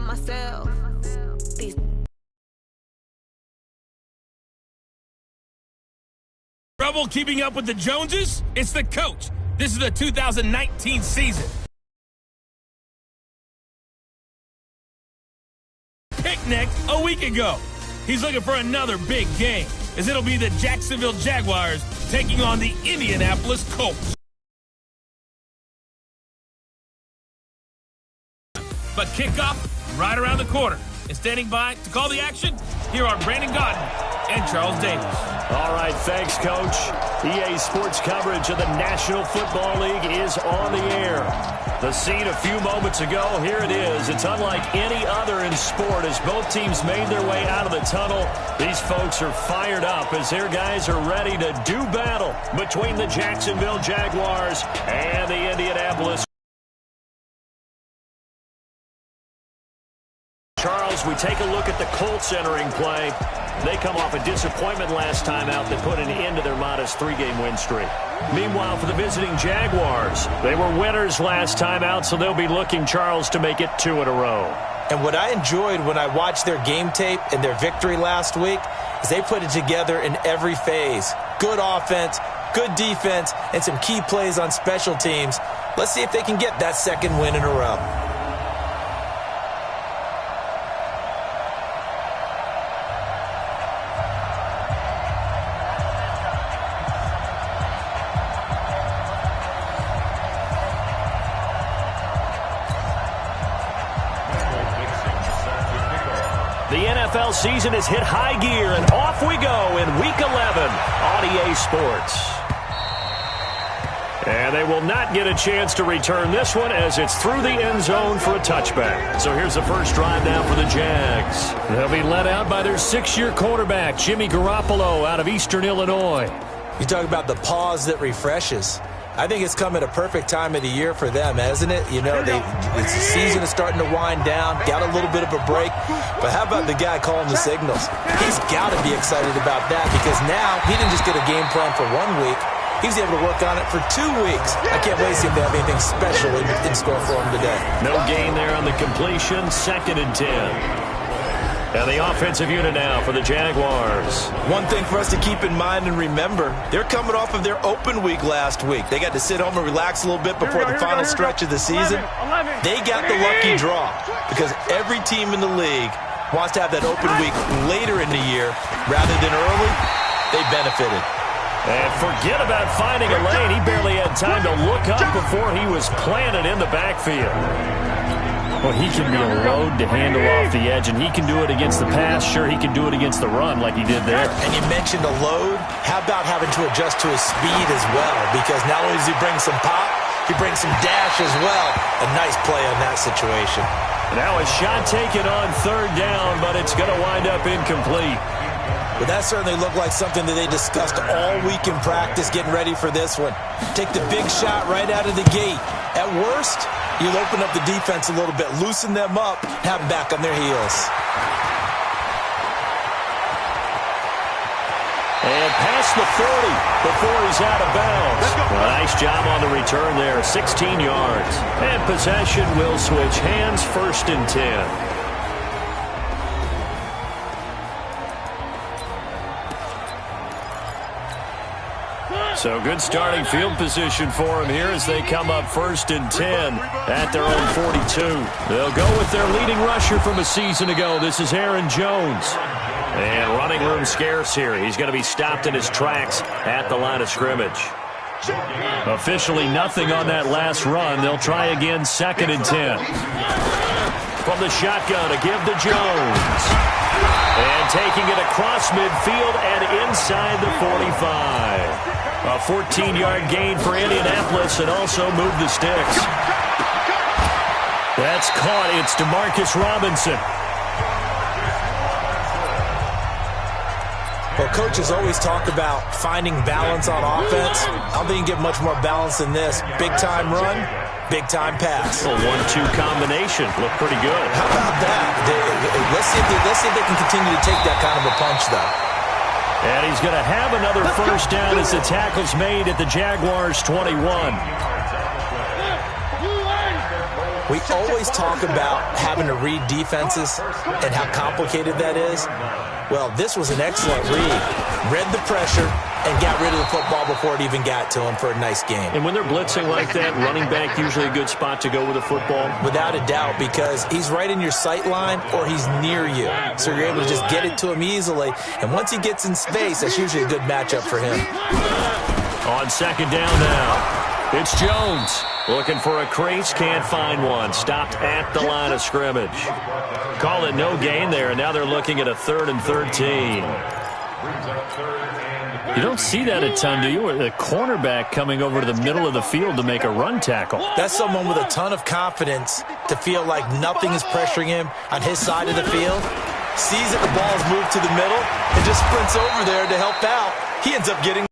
myself. These Trouble keeping up with the Joneses? It's the coach. This is the 2019 season. Picnic a week ago. He's looking for another big game, as it'll be the Jacksonville Jaguars taking on the Indianapolis Colts. But kickoff right around the corner. And standing by to call the action, here are Brandon Gaudin and Charles Davis. All right, thanks, Coach. EA Sports coverage of the National Football League is on the air. The scene a few moments ago, here it is. It's unlike any other in sport as both teams made their way out of the tunnel. These folks are fired up as their guys are ready to do battle between the Jacksonville Jaguars and the Indianapolis. Charles, we take a look at the Colts entering play. They come off a disappointment last time out that put an end to their modest 3-game win streak. Meanwhile, for the visiting Jaguars, they were winners last time out, so they'll be looking, Charles, to make it 2 in a row. And what I enjoyed when I watched their game tape and their victory last week is they put it together in every phase. Good offense, good defense, and some key plays on special teams. Let's see if they can get that second win in a row. The NFL season has hit high gear, and off we go in Week 11 on EA Sports. And they will not get a chance to return this one as it's through the end zone for a touchback. So here's the first drive now for the Jags. They'll be led out by their 6-year quarterback, Jimmy Garoppolo, out of Eastern Illinois. You talk about the pause that refreshes. I think it's come at a perfect time of the year for them, hasn't it? You know, the season is starting to wind down, got a little bit of a break. But how about the guy calling the signals? He's got to be excited about that because now he didn't just get a game plan for 1 week. He was able to work on it for 2 weeks. I can't wait to see if they have anything special in store for him today. No gain there on the completion, 2nd and 10. And the offensive unit now for the Jaguars. One thing for us to keep in mind and remember, they're coming off of their open week last week. They got to sit home and relax a little bit before the final stretch of the season. They got the lucky draw because every team in the league wants to have that open week later in the year rather than early. They benefited. And forget about finding a lane. He barely had time to look up before he was planted in the backfield. Well, he can be a load to handle off the edge, and he can do it against the pass. Sure, he can do it against the run like he did there. And you mentioned a load. How about having to adjust to his speed as well? Because not only does he bring some pop, he brings some dash as well. A nice play on that situation. Now a shot taken on 3rd down, but it's going to wind up incomplete. But that certainly looked like something that they discussed all week in practice, getting ready for this one. Take the big shot right out of the gate. At worst, you'll open up the defense a little bit, loosen them up, have them back on their heels. And past the 40 before he's out of bounds. Well, nice job on the return there, 16 yards. And possession will switch hands, 1st and 10. So good starting field position for him here as they come up 1st and 10 at their own 42. They'll go with their leading rusher from a season ago. This is Aaron Jones. And running room scarce here. He's going to be stopped in his tracks at the line of scrimmage. Officially nothing on that last run. They'll try again 2nd and 10. From the shotgun to give to Jones. And taking it across midfield and inside the 45. A 14-yard gain for Indianapolis and also moved the sticks. That's caught. It's DeMarcus Robinson. Well, coaches always talk about finding balance on offense. I don't think you can get much more balance than this. Big-time run, big-time pass. A 1-2 combination. Looked pretty good. How about that? Let's see if they can continue to take that kind of a punch, though. And he's going to have another 1st down as the tackle's made at the Jaguars' 21. We always talk about having to read defenses and how complicated that is. Well, this was an excellent read. Read the pressure and got rid of the football before it even got to him for a nice game. And when they're blitzing like that, running back usually a good spot to go with the football? Without a doubt, because he's right in your sight line or he's near you. So you're able to just get it to him easily. And once he gets in space, that's usually a good matchup for him. On second down now, it's Jones. Looking for a crease, can't find one. Stopped at the line of scrimmage. Call it no gain there, and now they're looking at a 3rd and 13. You don't see that a ton, do you? Or the cornerback coming over to the middle of the field to make a run tackle. That's someone with a ton of confidence to feel like nothing is pressuring him on his side of the field. Sees that the ball's moved to the middle and just sprints over there to help out. He ends up getting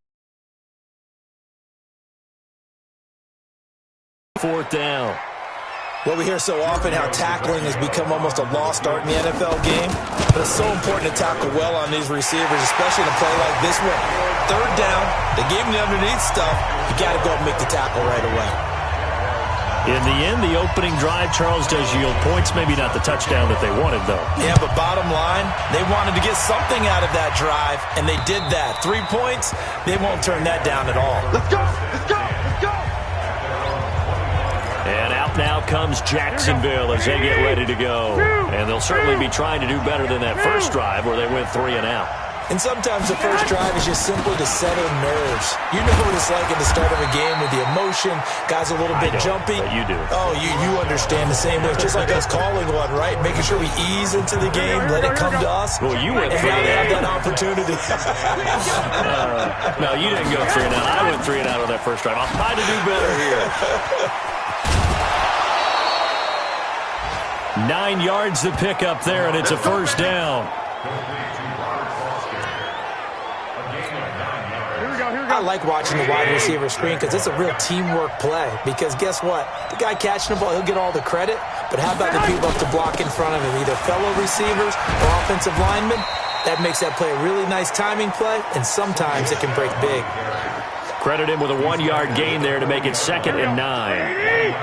4th down. Well, we hear so often how tackling has become almost a lost art in the NFL game. But it's so important to tackle well on these receivers, especially in a play like this one. 3rd down, they gave him the underneath stuff. You got to go and make the tackle right away. In the end, the opening drive, Charles, does yield points. Maybe not the touchdown that they wanted, though. Yeah, but bottom line, they wanted to get something out of that drive, and they did that. 3 points, they won't turn that down at all. Let's go! Let's go! Let's go! And out now comes Jacksonville as they get ready to go. And they'll certainly be trying to do better than that first drive where they went 3 and out. And sometimes the first drive is just simply to settle nerves. You know what it's like at the start of a game with the emotion. Guys a little bit jumpy. But you do. Oh, you understand the same way. It's just like us calling one, right? Making sure we ease into the game, let it come to us. Well, you went 3 and now they have and that out. opportunity. No, you didn't go 3 and out. I went 3 and out on that first drive. I'll try to do better here. 9 yards to pick up there, and it's a first down. I like watching the wide receiver screen because it's a real teamwork play. Because guess what? The guy catching the ball, he'll get all the credit. But how about the people up to block in front of him, either fellow receivers or offensive linemen? That makes that play a really nice timing play, and sometimes it can break big. Credit him with a 1-yard gain there to make it 2nd and 9.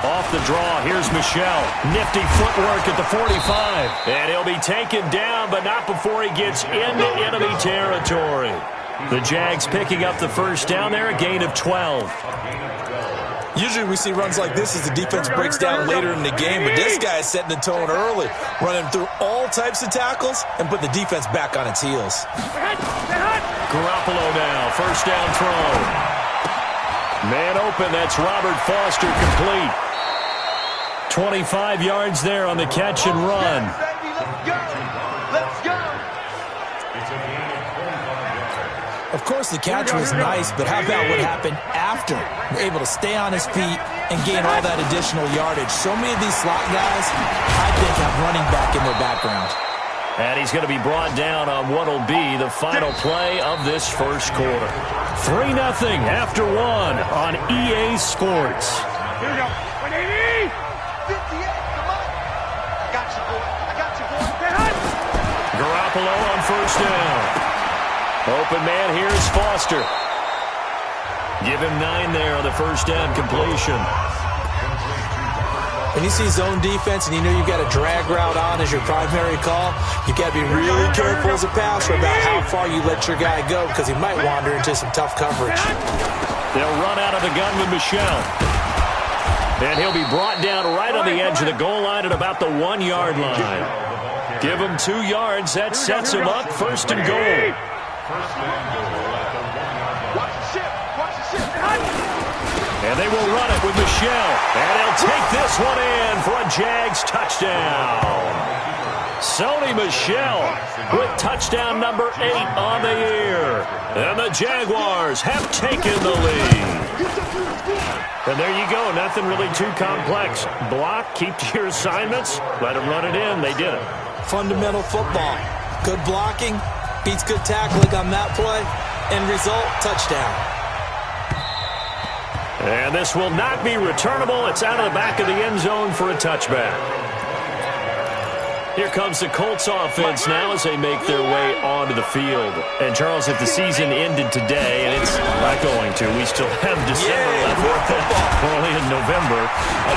Off the draw, here's Michel. Nifty footwork at the 45. And he'll be taken down, but not before he gets into enemy territory. The Jags picking up the first down there, a gain of 12. Usually we see runs like this as the defense breaks down later in the game, but this guy is setting the tone early, running through all types of tackles and put the defense back on its heels. Garoppolo now, first down throw. Man open, that's Robert Foster, complete. 25 yards there on the catch and run. Let's go! Of course, the catch was nice, but how about what happened after? We're able to stay on his feet and gain all that additional yardage. So many of these slot guys, I think, have running back in their background. And he's going to be brought down on what will be the final play of this first quarter. 3-0 after 1 on EA Sports. Here we go. 180! 58, come on. I got you, boy. I got you, boy. Garoppolo on first down. Open man, here's Foster. Give him 9 there on the first down completion. When you see zone defense and you know you've got a drag route on as your primary call, you've got to be really careful as a passer about how far you let your guy go because he might wander into some tough coverage. They'll run out of the gun with Michel. And he'll be brought down right on the edge of the goal line at about the 1-yard line. Give him 2 yards. That sets him up first and goal. Watch the ship. Watch the ship. And they will run it with Michel. And he'll take this one in for a Jags touchdown. Sony Michel with touchdown number 8 on the year. And the Jaguars have taken the lead. And there you go. Nothing really too complex. Block, keep to your assignments, let them run it in. They did it. Fundamental football. Good blocking, beats good tackling on that play. End result, touchdown. And this will not be returnable. It's out of the back of the end zone for a touchback. Here comes the Colts offense now as they make their way onto the field. And, Charles, if the season ended today, and it's not going to, we still have December left. We're only in November.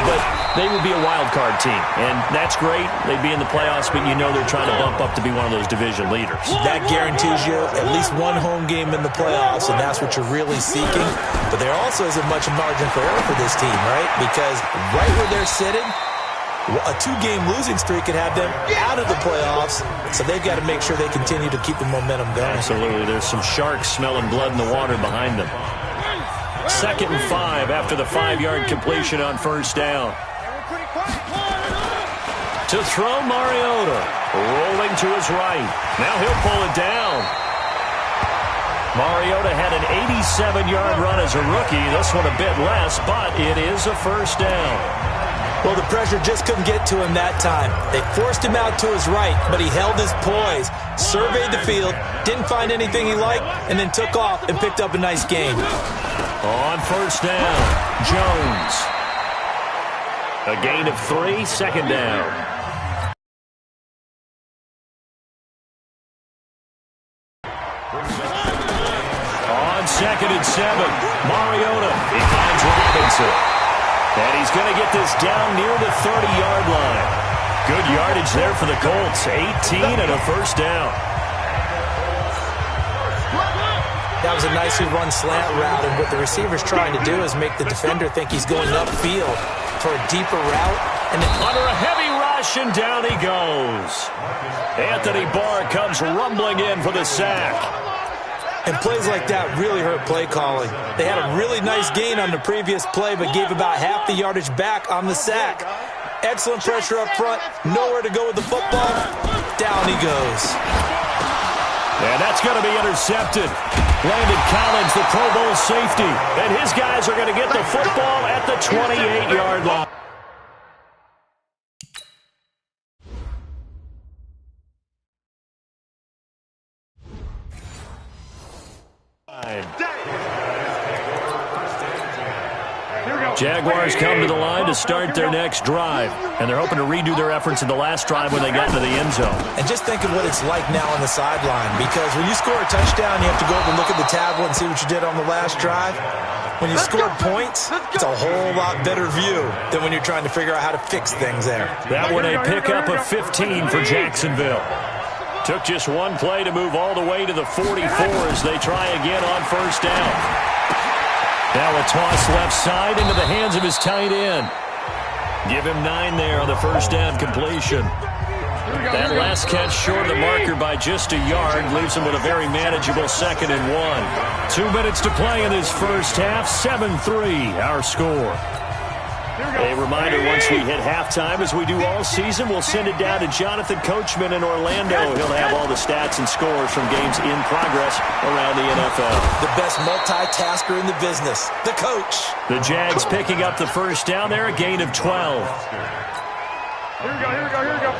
But they would be a wild card team. And that's great. They'd be in the playoffs, but you know they're trying to bump up to be one of those division leaders. That guarantees you at least one home game in the playoffs, and that's what you're really seeking. But there also isn't much margin for error for this team, right? Because right where they're sitting, a 2-game losing streak could have them out of the playoffs, so they've got to make sure they continue to keep the momentum going. Absolutely. There's some sharks smelling blood in the water behind them. 2nd and 5 after the 5-yard completion on first down. To throw, Mariota. Rolling to his right. Now he'll pull it down. Mariota had an 87-yard run as a rookie. This one a bit less, but it is a first down. Well, the pressure just couldn't get to him that time. They forced him out to his right, but he held his poise, surveyed the field, didn't find anything he liked, and then took off and picked up a nice gain. On first down, Jones. A gain of 3, 2nd down. On 2nd and 7, Mariota. He finds Robinson. And he's going to get this down near the 30-yard line. Good yardage there for the Colts. 18 and a first down. That was a nicely run slant route, and what the receiver's trying to do is make the defender think he's going upfield for a deeper route. And then under a heavy rush, and down he goes. Anthony Barr comes rumbling in for the sack. And plays like that really hurt play calling. They had a really nice gain on the previous play, but gave about half the yardage back on the sack. Excellent pressure up front. Nowhere to go with the football. Down he goes. And that's going to be intercepted. Landon Collins, the Pro Bowl safety. And his guys are going to get the football at the 28-yard line. Jaguars come to the line to start their next drive, and they're hoping to redo their efforts in the last drive when they got into the end zone. And just think of what it's like now on the sideline, because when you score a touchdown, you have to go over and look at the tablet and see what you did on the last drive. When you scored points, it's a whole lot better view than when you're trying to figure out how to fix things there. That one a pickup of 15 for Jacksonville. Took just one play to move all the way to the 44 as they try again on first down. Now a toss left side into the hands of his tight end. Give him 9 there on the first down completion. That last catch short of the marker by just a yard leaves him with a very manageable 2nd and 1. 2 minutes to play in this first half. 7-3 our score. A reminder, once we hit halftime, as we do all season, we'll send it down to Jonathan Coachman in Orlando. He'll have all the stats and scores from games in progress around the NFL. The best multitasker in the business, the coach. The Jags picking up the first down there, a gain of 12. Here we go.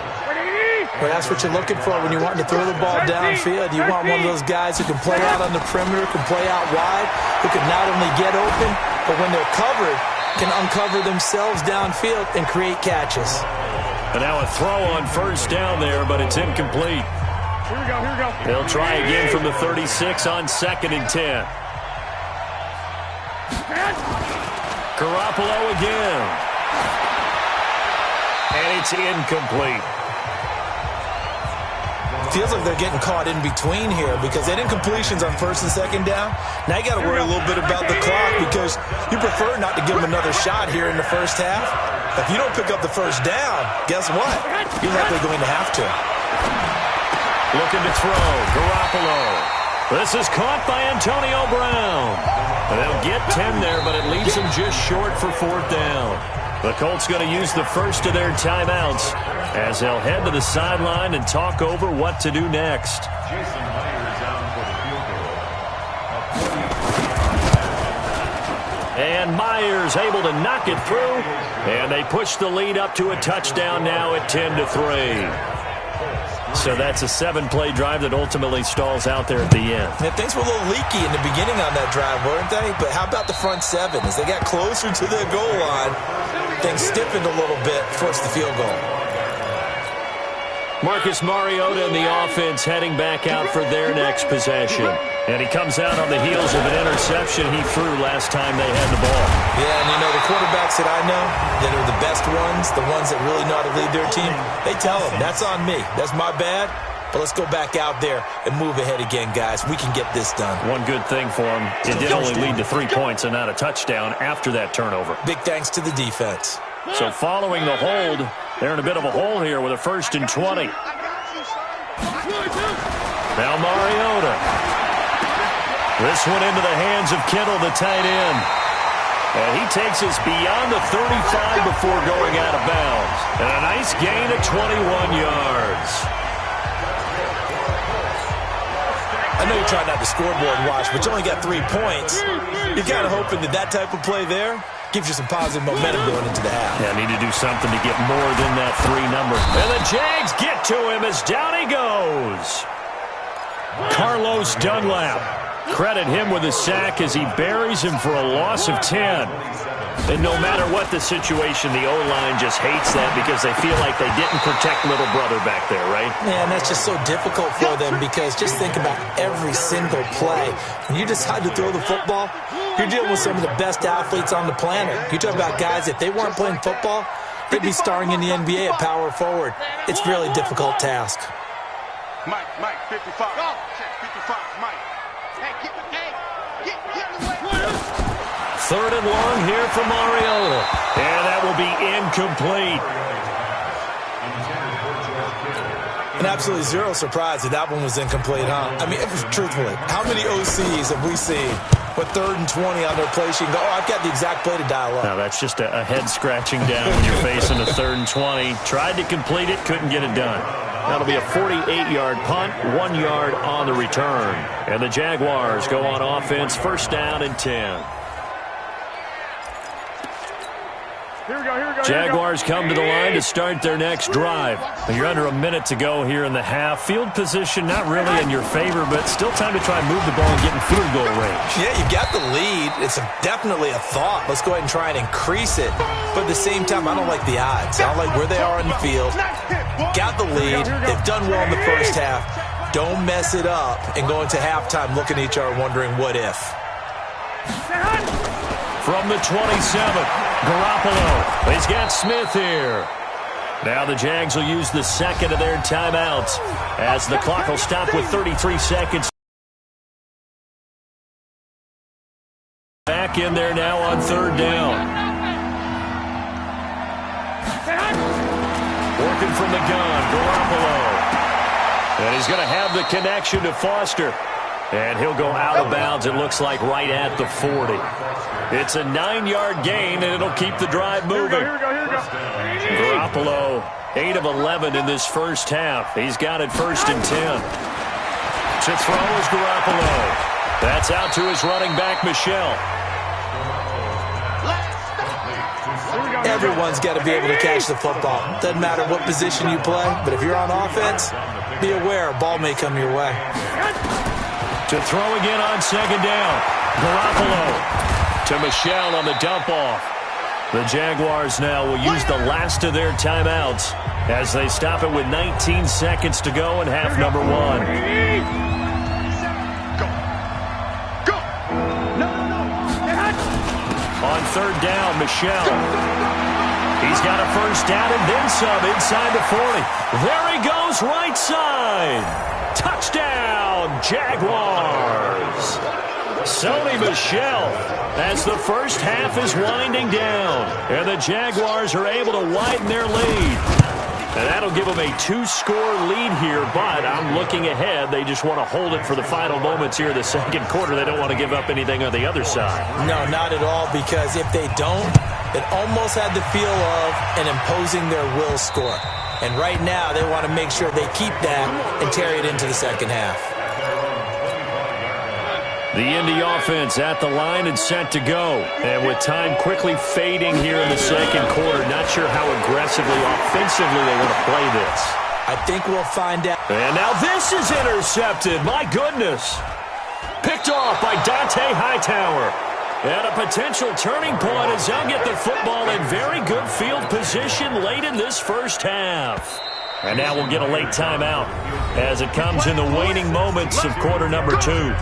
Well, that's what you're looking for when you want to throw the ball downfield. You want one of those guys who can play out on the perimeter, can play out wide, who can not only get open, but when they're covered, can uncover themselves downfield and create catches. And now a throw on first down there, but it's incomplete. Here we go. They'll try again from the 36 on 2nd and 10. Garoppolo again. And it's incomplete. Feels like they're getting caught in between here because they did incompletions on 1st and 2nd down. Now you got to worry a little bit about the clock because you prefer not to give them another shot here in the first half. If you don't pick up the first down, guess what? You're likely going to have to. Looking to throw, Garoppolo. This is caught by Antonio Brown. They'll get 10 there, but it leaves them just short for 4th down. The Colts going to use the first of their timeouts as they'll head to the sideline and talk over what to do next. And Myers able to knock it through, and they push the lead up to a touchdown now at 10-3. So that's a 7-play drive that ultimately stalls out there at the end. Yeah, things were a little leaky in the beginning on that drive, weren't they? But how about the front 7? As they got closer to the goal line, things stiffened a little bit, forced the field goal. Marcus Mariota and the offense heading back out for their next possession. And he comes out on the heels of an interception he threw last time they had the ball. Yeah, and you know, the quarterbacks that I know that are the best ones, the ones that really know how to lead their team, they tell them, that's on me. That's my bad. But let's go back out there and move ahead again, guys. We can get this done. One good thing for him, it did only lead to 3 points and not a touchdown after that turnover. Big thanks to the defense. So following the hold, they're in a bit of a hole here with a 1st and 20. Now Mariota. This one into the hands of Kittle, the tight end. And he takes us beyond the 35 before going out of bounds. And a nice gain of 21 yards. I know you're trying not to scoreboard watch, but you only got 3 points. You're kind of hoping that that type of play there gives you some positive momentum going into the half. Yeah, need to do something to get more than that 3 number. And the Jags get to him as down he goes. Carlos Dunlap. Credit him with a sack as he buries him for a loss of 10. And no matter what the situation, the O-line just hates that because they feel like they didn't protect little brother back there, right? Man, that's just so difficult for them because just think about every single play. When you decide to throw the football, you're dealing with some of the best athletes on the planet. You talk about guys, if they weren't playing football, they'd be starring in the NBA at power forward. It's a really difficult task. Mike, 55. 55, Mike. Hey, get the hey. Get away. 3rd and long here for Mariota. And that will be incomplete. And absolutely zero surprise that one was incomplete, huh? I mean, truthfully, how many OCs have we seen with 3rd and 20 on their play sheet and go, oh, I've got the exact play to dial up? Now, that's just a head-scratching down when you're facing a 3rd and 20. Tried to complete it, couldn't get it done. That'll be a 48-yard punt, 1 yard on the return. And the Jaguars go on offense, 1st down and 10. Here we go. Jaguars come to the line to start their next drive. You're under a minute to go here in the half. Field position not really in your favor, but still time to try and move the ball and get in field goal range. Yeah, you've got the lead. It's definitely a thought. Let's go ahead and try and increase it. But at the same time, I don't like the odds. I don't like where they are on the field. Got the lead. They've done well in the first half. Don't mess it up and go into halftime looking at each other wondering what if. From the 27, Garoppolo. He's got Smith here. Now the Jags will use the 2nd of their timeouts as the clock will stop with 33 seconds. Back in there now on 3rd down. Working from the gun, Garoppolo. And he's going to have the connection to Foster. And he'll go out of bounds, it looks like, right at the 40. It's a 9-yard gain, and it'll keep the drive moving. Here we go. Garoppolo, 8 of 11 in this first half. He's got it 1st and 10. To throw is Garoppolo. That's out to his running back, Michelle. Everyone's got to be able to catch the football. Doesn't matter what position you play, but if you're on offense, be aware a ball may come your way. To throw again on 2nd down. Garoppolo to Michelle on the dump-off. The Jaguars now will use the last of their timeouts as they stop it with 19 seconds to go in half number 1. Go. No. On 3rd down, Michelle. He's got a 1st down and then some inside the 40. There he goes, right side. Touchdown, Jaguars. Sony Michel as the first half is winding down. And the Jaguars are able to widen their lead. And that'll give them a 2-score lead here, but I'm looking ahead. They just want to hold it for the final moments here in the 2nd quarter. They don't want to give up anything on the other side. No, not at all, because if they don't, it almost had the feel of an imposing their will score. And right now, they want to make sure they keep that and carry it into the 2nd half. The Indy offense at the line and set to go. And with time quickly fading here in the 2nd quarter, not sure how aggressively, offensively they want to play this. I think we'll find out. And now this is intercepted. My goodness. Picked off by Dante Hightower. And a potential turning point as they'll get the football in very good field position late in this first half. And now we'll get a late timeout as it comes in the waning moments of quarter number 2.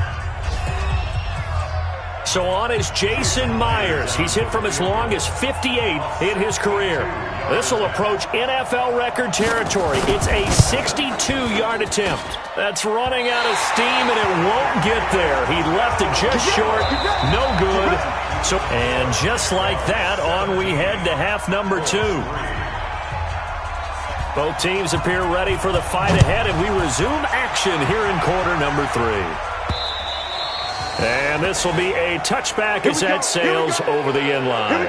So on is Jason Myers. He's hit from as long as 58 in his career. This will approach NFL record territory. It's a 62-yard attempt. That's running out of steam, and it won't get there. He left it just short. No good. And just like that, on we head to half number 2. Both teams appear ready for the fight ahead, and we resume action here in quarter number 3. And this will be a touchback as that sails over the end line.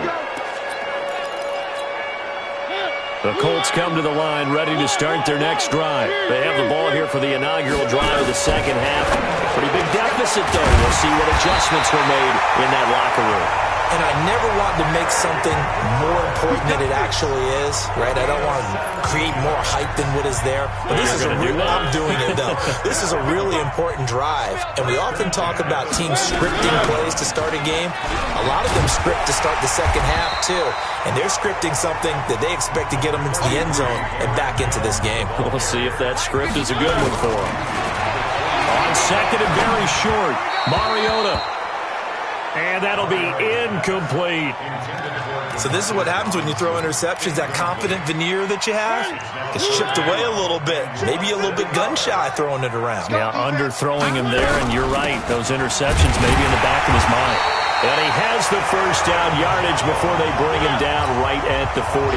The Colts come to the line ready to start their next drive. They have the ball here for the inaugural drive of the second half. Pretty big deficit, though. We'll see what adjustments were made in that locker room. And I never want to make something more important than it actually is, right? I don't want to create more hype than what is there. But this is a real, I'm doing it, though. This is a really important drive. And we often talk about teams scripting plays to start a game. A lot of them script to start the second half, too. And they're scripting something that they expect to get them into the end zone and back into this game. We'll see if that script is a good one for them. On second and very short, Mariota. And that'll be incomplete. So this is what happens when you throw interceptions. That confident veneer that you have gets chipped away a little bit. Maybe a little bit gun-shy throwing it around. Yeah, underthrowing him there, and you're right. Those interceptions maybe in the back of his mind. And he has the first down yardage before they bring him down right at the 45.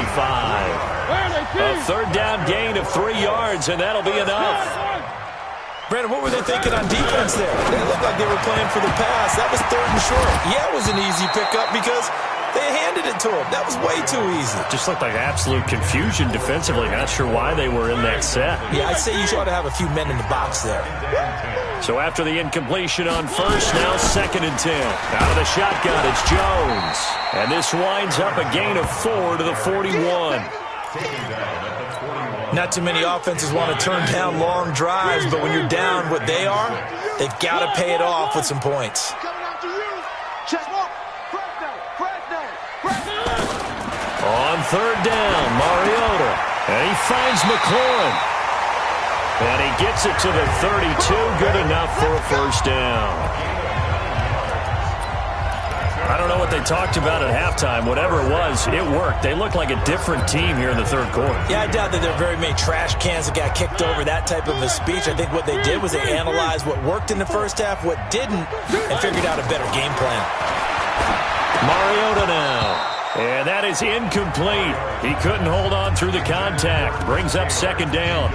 A third down gain of 3 yards, and that'll be enough. Brandon, what were they thinking on defense there? They looked like they were playing for the pass. That was third and short. Yeah, it was an easy pickup because they handed it to him. That was way too easy. Just looked like absolute confusion defensively. Not sure why they were in that set. Yeah, I'd say you ought to have a few men in the box there. So after the incompletion on first, now second and 10. Out of the shotgun, it's Jones. And this winds up a gain of 4 to the 41. Not too many offenses want to turn down long drives, but when you're down what they are, they've got to pay it off with some points. On third down, Mariota. And he finds McLaurin. And he gets it to the 32. Good enough for a first down. I don't know what they talked about at halftime. Whatever it was, it worked. They looked like a different team here in the third quarter. Yeah, I doubt that there are very many trash cans that got kicked over, that type of a speech. I think what they did was they analyzed what worked in the first half, what didn't, and figured out a better game plan. Mariota now. And that is incomplete. He couldn't hold on through the contact. Brings up second down.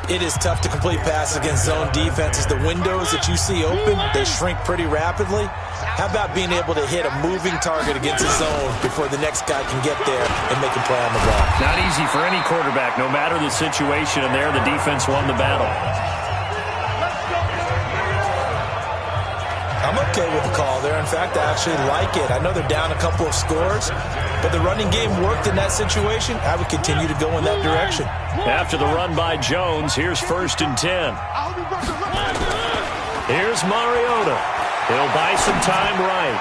It is tough to complete passes against zone defenses. The windows that you see open, they shrink pretty rapidly. How about being able to hit a moving target against a zone before the next guy can get there and make a play on the ball? Not easy for any quarterback, no matter the situation, and there the defense won the battle. I'm okay with the call there. In fact, I actually like it. I know they're down a couple of scores, but the running game worked in that situation. I would continue to go in that direction. After the run by Jones, here's first and 10. Here's Mariota. He'll buy some time right.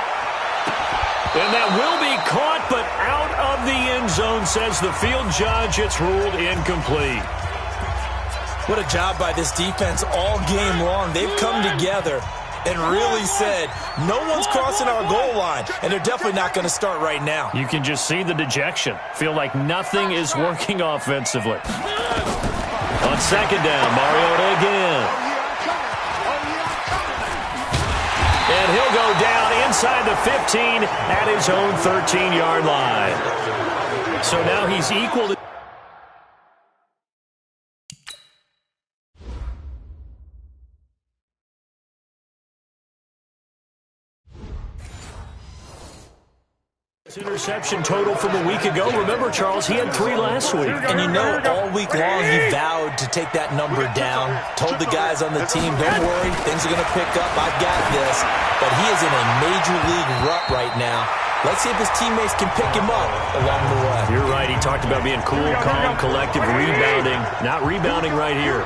And that will be caught, but out of the end zone, says the field judge. It's ruled incomplete. What a job by this defense all game long. They've come together and really said, no one's crossing our goal line, and they're definitely not going to start right now. You can just see the dejection. Feel like nothing is working offensively. On second down, Mariota again. And he'll go down inside the 15 at his own 13-yard line. So now he's equal to... Interception total from a week ago. Remember, Charles, he had 3 last week. And you know, all week long he vowed to take that number down. Told the guys on the team, don't worry, things are going to pick up. I've got this. But he is in a major league rut right now. Let's see if his teammates can pick him up along the way. You're right. He talked about being cool, calm, collective, rebounding. Not rebounding right here.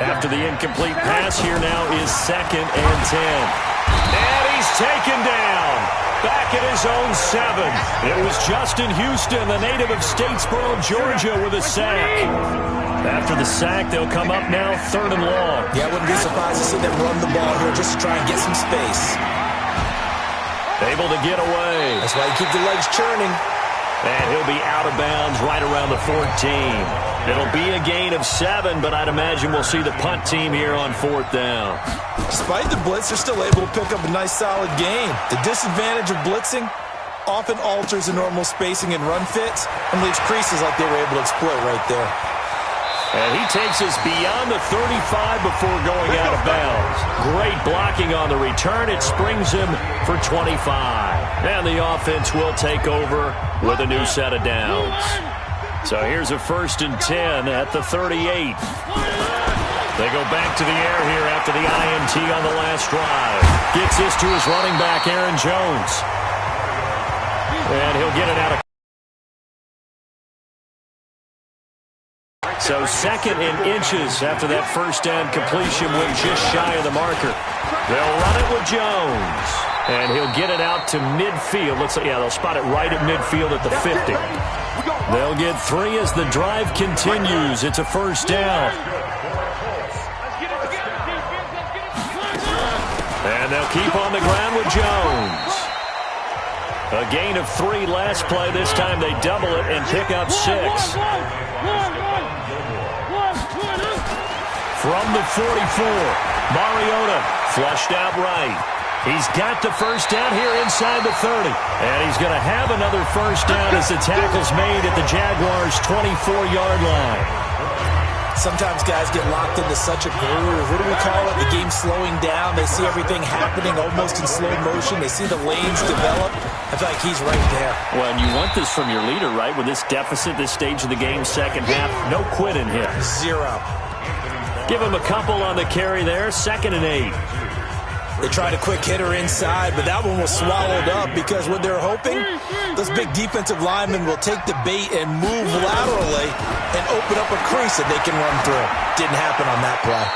After the incomplete pass, here now is second and 10. And he's taken down. back at his own 7. It was Justin Houston, the native of Statesboro, Georgia, with a sack. After the sack, they'll come up now 3rd and long. Yeah, I wouldn't be surprised to see them run the ball here just to try and get some space. Able to get away. That's why you keep the legs churning. And he'll be out of bounds right around the 14. It'll be a gain of 7, but I'd imagine we'll see the punt team here on 4th down. Despite the blitz, they're still able to pick up a nice, solid gain. The disadvantage of blitzing often alters the normal spacing and run fits and leaves creases like they were able to exploit right there. And he takes us beyond the 35 before going out of bounds. Great blocking on the return. It springs him for 25. And the offense will take over with a new set of downs. So here's a 1st and 10 at the 38. They go back to the air here after the INT on the last drive. Gets this to his running back, Aaron Jones. And he'll get it out of. So 2nd and inches after that 1st down completion went just shy of the marker. They'll run it with Jones. And he'll get it out to midfield. They'll spot it right at midfield at the 50. They'll get 3 as the drive continues. It's a 1st down. And they'll keep on the ground with Jones. A gain of 3 last play. This time they double it and pick up 6. From the 44, Mariota flushed out right. He's got the 1st down here inside the 30. And he's going to have another 1st down as the tackle's made at the Jaguars' 24-yard line. Sometimes guys get locked into such a groove. What do we call it? The game's slowing down. They see everything happening almost in slow motion. They see the lanes develop. I feel like he's right there. Well, and you want this from your leader, right? With this deficit, this stage of the game, 2nd half, no quit in him. 0. Give him a couple on the carry there, 2nd and 8. They tried a quick hitter inside, but that one was swallowed up because what they're hoping, those big defensive linemen will take the bait and move laterally and open up a crease that they can run through. Didn't happen on that play.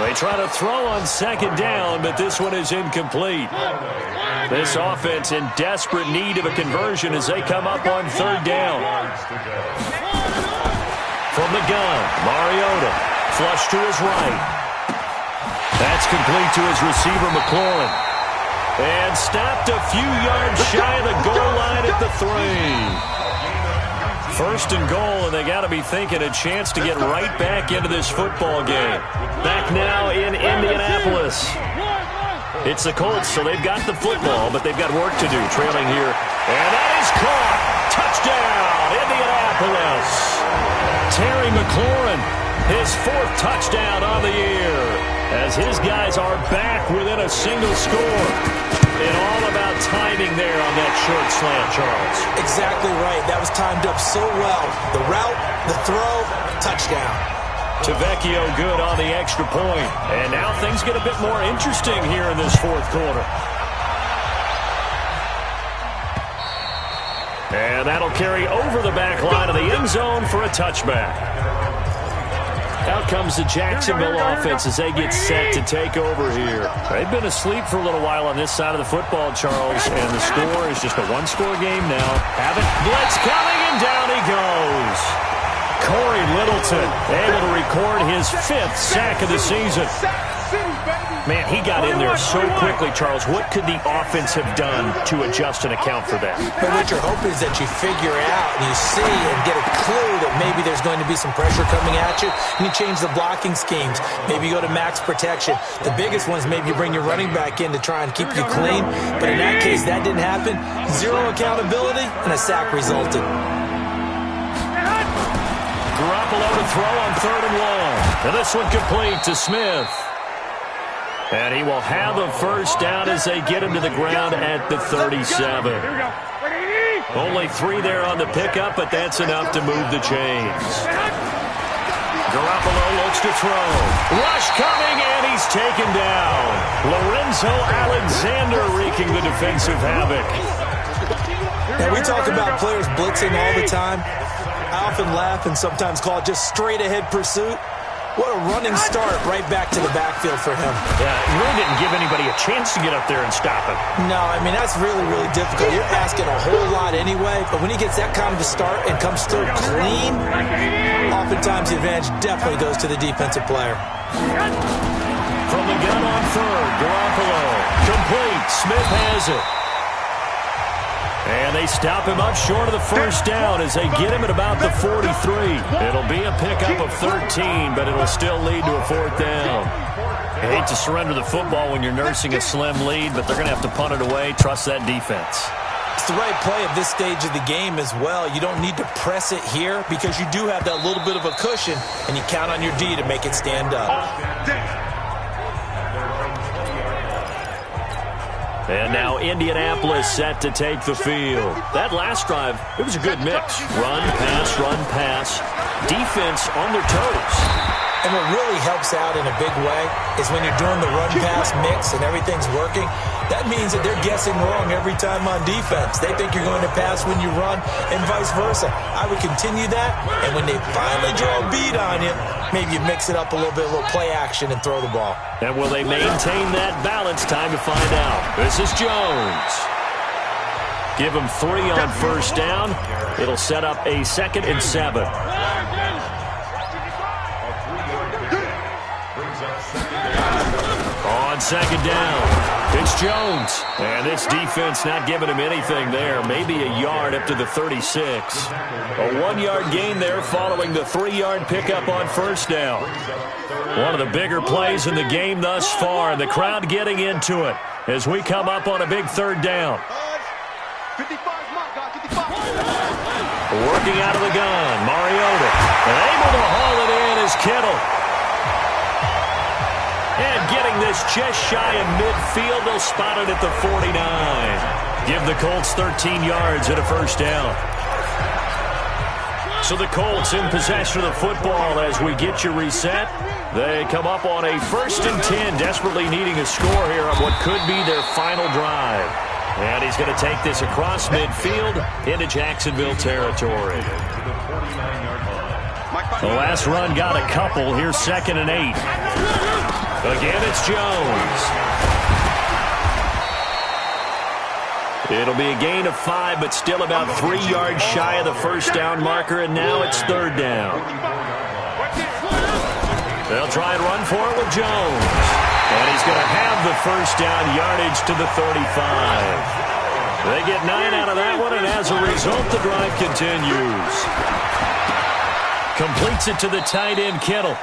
They try to throw on 2nd down, but this one is incomplete. This offense in desperate need of a conversion as they come up on 3rd down. From the gun, Mariota, flush to his right. That's complete to his receiver, McLaurin. And stopped a few yards shy of the goal line at the 3. 1st and goal, and they got to be thinking a chance to get right back into this football game. Back now in Indianapolis. It's the Colts, so they've got the football, but they've got work to do, trailing here. And that is caught. Touchdown, Indianapolis. Terry McLaurin, his 4th touchdown on the year, as his guys are back within a single score. And all about timing there on that short slant, Charles. Exactly right. That was timed up so well. The route, the throw, touchdown. Tavecchio good on the extra point. And now things get a bit more interesting here in this 4th quarter. And that'll carry over the back line of the end zone for a touchback. Out comes the Jacksonville offense as they get set to take over here. They've been asleep for a little while on this side of the football, Charles, and the score is just a 1-score game now. Have it. Blitz coming, and down he goes. Corey Littleton able to record his 5th sack of the season. Man, he got in there so quickly, Charles. What could the offense have done to adjust and account for that? But what you're hoping is that you figure out and you see and get a clue that maybe there's going to be some pressure coming at you, and you change the blocking schemes. Maybe you go to max protection. The biggest one is maybe you bring your running back in to try and keep you clean. But in that case, that didn't happen. 0 accountability, and a sack resulted. Garoppolo to throw on 3rd and long. And this one complete to Smith. And he will have a 1st down as they get him to the ground at the 37. Only 3 there on the pickup, but that's enough to move the chains. Garoppolo looks to throw. Rush coming, and he's taken down. Lorenzo Alexander wreaking the defensive havoc. Now, we talk about players blitzing all the time. I often laugh and sometimes call it just straight-ahead pursuit. What a running start right back to the backfield for him. Yeah, he really didn't give anybody a chance to get up there and stop him. No, I mean, that's really, really difficult. You're asking a whole lot anyway, but when he gets that kind of a start and comes through clean, oftentimes the advantage definitely goes to the defensive player. From the gun on third, Garoppolo. Complete. Smith has it. And they stop him up short of the first down as they get him at about the 43. It'll be a pickup of 13, but it'll still lead to a fourth down. I hate to surrender the football when you're nursing a slim lead, but they're going to have to punt it away. Trust that defense. It's the right play at this stage of the game as well. You don't need to press it here because you do have that little bit of a cushion, and you count on your D to make it stand up. And now Indianapolis set to take the field. That last drive, it was a good mix. Run, pass. Defense on their toes. And what really helps out in a big way is when you're doing the run-pass mix and everything's working, that means that they're guessing wrong every time on defense. They think you're going to pass when you run and vice versa. I would continue that, and when they finally draw a beat on you, maybe you mix it up a little bit, a little play action, and throw the ball. And will they maintain that balance? Time to find out. This is Jones. Give him 3 on first down. It'll set up a 2nd and 7. On 2nd down, it's Jones. And this defense not giving him anything there. Maybe a yard up to the 36. A 1-yard gain there following the 3-yard pickup on first down. One of the bigger plays in the game thus far, and the crowd getting into it as we come up on a big 3rd down. Working out of the gun, Mariota. And able to haul it in is Kittle. And getting this just shy of midfield, they'll spot it at the 49. Give the Colts 13 yards and a first down. So the Colts in possession of the football as we get you reset. They come up on a 1st and 10, desperately needing a score here on what could be their final drive. And he's going to take this across midfield into Jacksonville territory. The last run got a couple. Here's 2nd and 8. Again, it's Jones. It'll be a gain of 5, but still about 3 yards shy of the first down marker, and now it's 3rd down. They'll try and run for it with Jones. And he's going to have the first down yardage to the 35. They get 9 out of that one, and as a result, the drive continues. Completes it to the tight end, Kittle.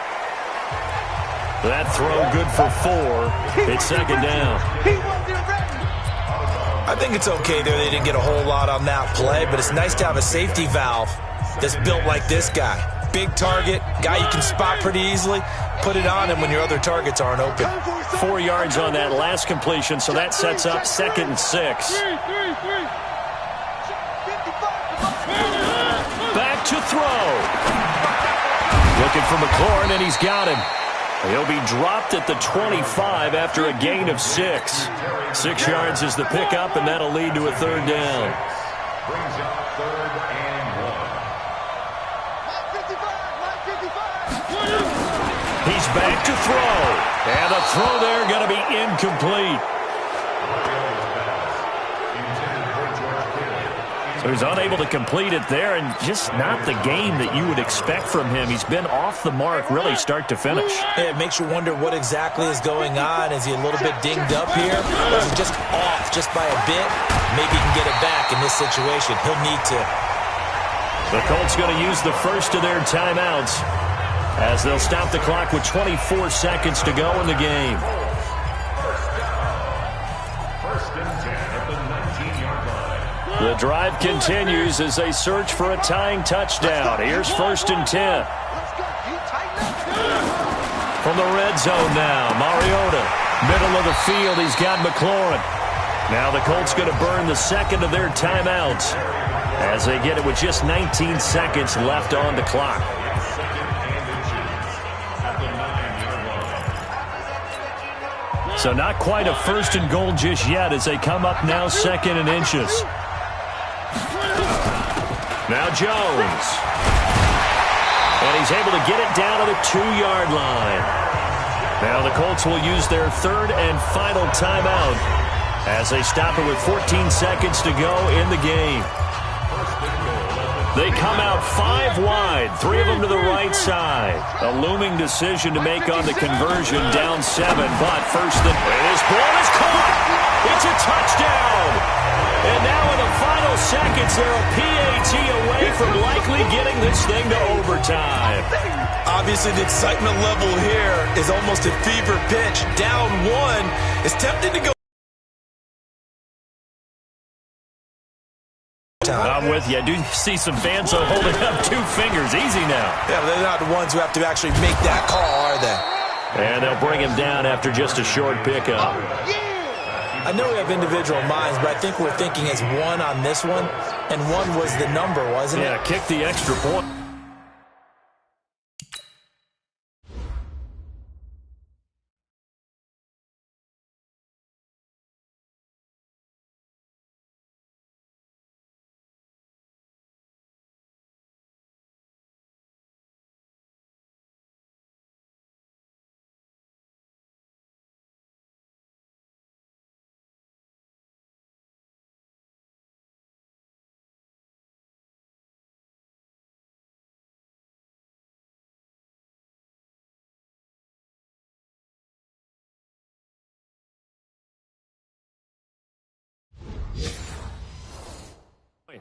That throw good for 4. It's 2nd down. I think it's okay there. They didn't get a whole lot on that play, but it's nice to have a safety valve that's built like this guy. Big target, guy you can spot pretty easily. Put it on him when your other targets aren't open. 4 yards on that last completion, so that sets up 2nd and 6. Back to throw. Looking for McLaurin, and he's got him. He'll be dropped at the 25 after a gain of 6. 6 yards is the pickup, and that'll lead to a 3rd down. Brings up 3rd and 1. He's back to throw. And the throw there going to be incomplete. So he's unable to complete it there, and just not the game that you would expect from him. He's been off the mark really start to finish. Yeah, it makes you wonder what exactly is going on. Is he a little bit dinged up here? Or is he just off just by a bit? Maybe he can get it back in this situation. He'll need to. The Colts going to use the first of their timeouts as they'll stop the clock with 24 seconds to go in the game. The drive continues as they search for a tying touchdown. Here's 1st and 10. From the red zone now, Mariota. Middle of the field, he's got McLaurin. Now the Colts going to burn the 2nd of their timeouts as they get it with just 19 seconds left on the clock. So not quite a 1st and goal just yet as they come up now 2nd and inches. Now Jones. And he's able to get it down to the 2-yard line. Now the Colts will use their third and final timeout as they stop it with 14 seconds to go in the game. They come out 5 wide, 3 of them to the right side. A looming decision to make on the conversion, down 7, but first and his ball is caught. It's a touchdown. And now in the final seconds, they're a PAT away from likely getting this thing to overtime. Obviously, the excitement level here is almost a fever pitch. Down 1 is tempted to go. I'm with you. I do see some fans holding up 2 fingers. Easy now. Yeah, they're not the ones who have to actually make that call, are they? And they'll bring him down after just a short pickup. I know we have individual minds, but I think we're thinking as 1 on this one, and 1 was the number, wasn't it? Yeah, kick the extra point.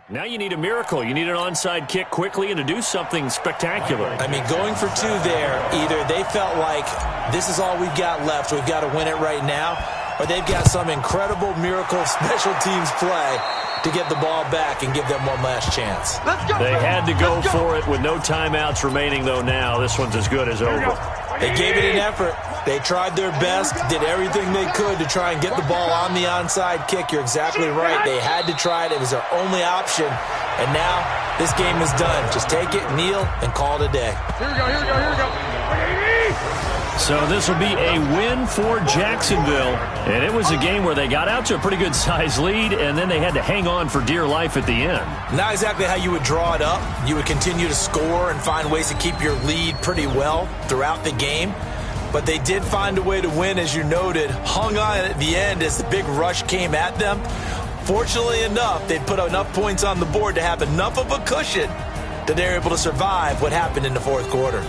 Now you need a miracle. You need an onside kick quickly and to do something spectacular. I mean, going for 2 there, either they felt like this is all we've got left, we've got to win it right now, or they've got some incredible miracle special teams play to get the ball back and give them one last chance. They had to go for it with no timeouts remaining, though. Now this one's as good as over. They gave it an effort. They tried their best, did everything they could to try and get the ball on the onside kick. You're exactly right. They had to try it. It was their only option. And now this game is done. Just take it, kneel, and call it a day. Here we go, here we go, here we go. So this will be a win for Jacksonville. And it was a game where they got out to a pretty good-sized lead, and then they had to hang on for dear life at the end. Not exactly how you would draw it up. You would continue to score and find ways to keep your lead pretty well throughout the game. But they did find a way to win, as you noted. Hung on at the end as the big rush came at them. Fortunately enough, they put enough points on the board to have enough of a cushion that they're able to survive what happened in the fourth quarter.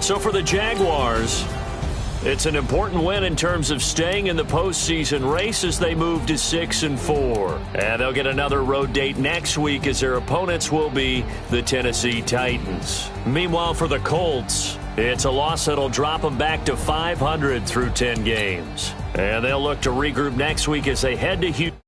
So for the Jaguars, it's an important win in terms of staying in the postseason race as they move to 6-4. And they'll get another road date next week as their opponents will be the Tennessee Titans. Meanwhile, for the Colts, it's a loss that'll drop them back to 500 through 10 games. And they'll look to regroup next week as they head to Houston.